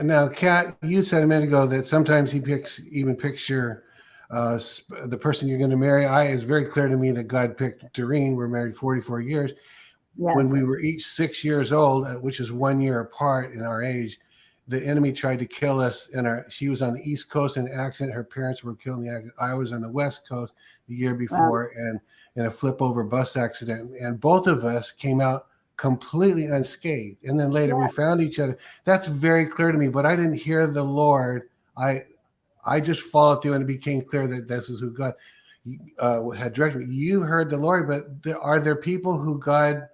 Now, Kat, you said a minute ago that sometimes he even picks the person you're going to marry. It's very clear to me that God picked Doreen. We're married 44 years. Yes. When we were each 6 years old, which is 1 year apart in our age, the enemy tried to kill us. She was on the East Coast in an accident. Her parents were killed in the accident. I was on the West Coast the year before, and in a flip over bus accident. And both of us came out completely unscathed. And then later we found each other. That's very clear to me, but I didn't hear the Lord. I just followed through, and it became clear that this is who God had directed me. You heard the Lord, but are there people who God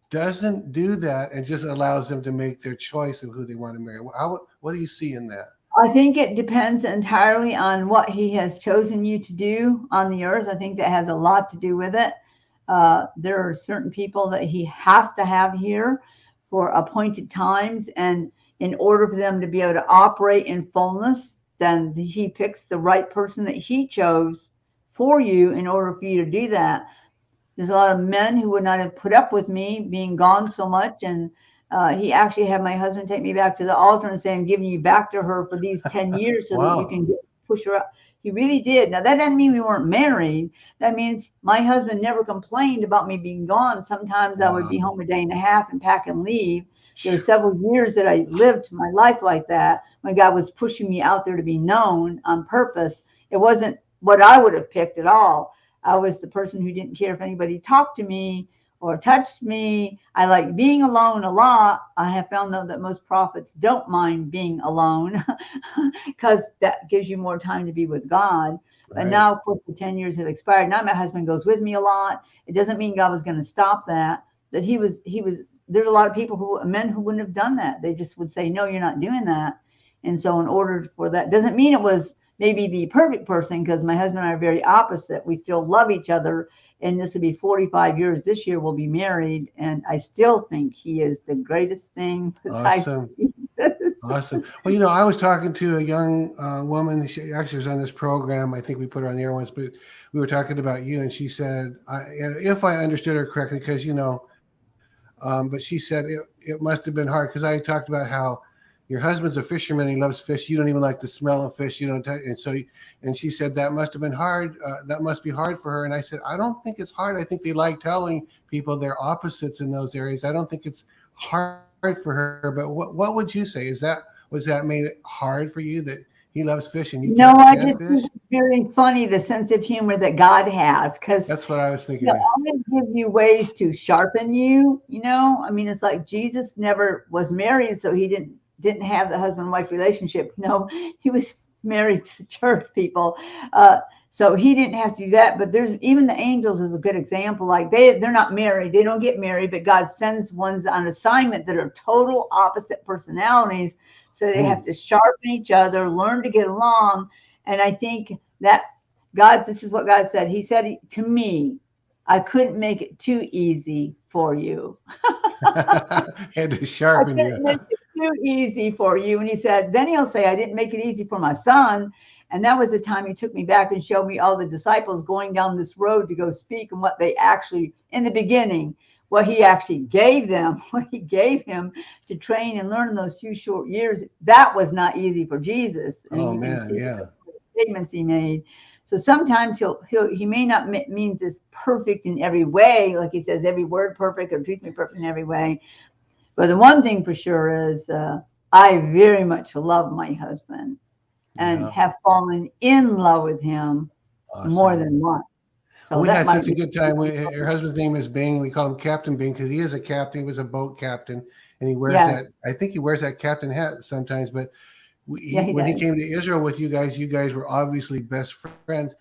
doesn't do that and just allows them to make their choice of who they want to marry? What do you see in that? I think it depends entirely on what he has chosen you to do on the earth. I think that has a lot to do with it. There are certain people that he has to have here for appointed times, and in order for them to be able to operate in fullness, then he picks the right person that he chose for you in order for you to do that. There's a lot of men who would not have put up with me being gone so much. And he actually had my husband take me back to the altar and say, I'm giving you back to her for these 10 years so that you can push her up. He really did. Now, that doesn't mean we weren't married. That means my husband never complained about me being gone. Sometimes I would be home a day and a half and pack and leave. There were several years that I lived my life like that when God was pushing me out there to be known on purpose. It wasn't what I would have picked at all. I was the person who didn't care if anybody talked to me or touched me. I like being alone a lot. I have found, though, that most prophets don't mind being alone because that gives you more time to be with God. Right. But now, of course, the 10 years have expired. Now my husband goes with me a lot. It doesn't mean God was going to stop that. That he was. There's a lot of people men who wouldn't have done that. They just would say, no, you're not doing that. And so in order for that, doesn't mean it was maybe the perfect person, because my husband and I are very opposite. We still love each other, and this will be 45 years. This year we'll be married, and I still think he is the greatest thing. Awesome. Awesome. Well, I was talking to a young woman. She actually was on this program. I think we put her on the air once, but we were talking about you, and she said, and if I understood her correctly, because, but she said it must have been hard, because I talked about how your husband's a fisherman. He loves fish. You don't even like the smell of fish. You don't. And she said that must have been hard. That must be hard for her. And I said, I don't think it's hard. I think they like telling people they're opposites in those areas. I don't think it's hard for her. But what would you say? Was that made it hard for you that he loves fish and you can't stand fish? Think it's very funny, the sense of humor that God has, because that's what I was thinking. He'll always give you ways to sharpen you. I mean, it's like Jesus never was married, so he didn't have the husband-wife relationship. No, he was married to church people. So he didn't have to do that. But there's even the angels is a good example. Like they're not married. They don't get married, but God sends ones on assignment that are total opposite personalities. So they have to sharpen each other, learn to get along. And I think that this is what God said. He said to me, I couldn't make it too easy for you. Had to sharpen you. Too easy for you. And he said, then he'll say, I didn't make it easy for my son. And that was the time he took me back and showed me all the disciples going down this road to go speak, and what they actually, in the beginning, what he actually gave them, what he gave him to train and learn in those few short years. That was not easy for Jesus. And the statements he made. So sometimes he may not mean this perfect in every way, like he says, every word perfect or treats me perfect in every way. But the one thing for sure is I very much love my husband and have fallen in love with him more than once. So we had such a good time. Her husband's name is Bing. We call him Captain Bing because he is a captain. He was a boat captain, and he wears that. I think he wears that captain hat sometimes. But when he came to Israel with you guys were obviously best friends.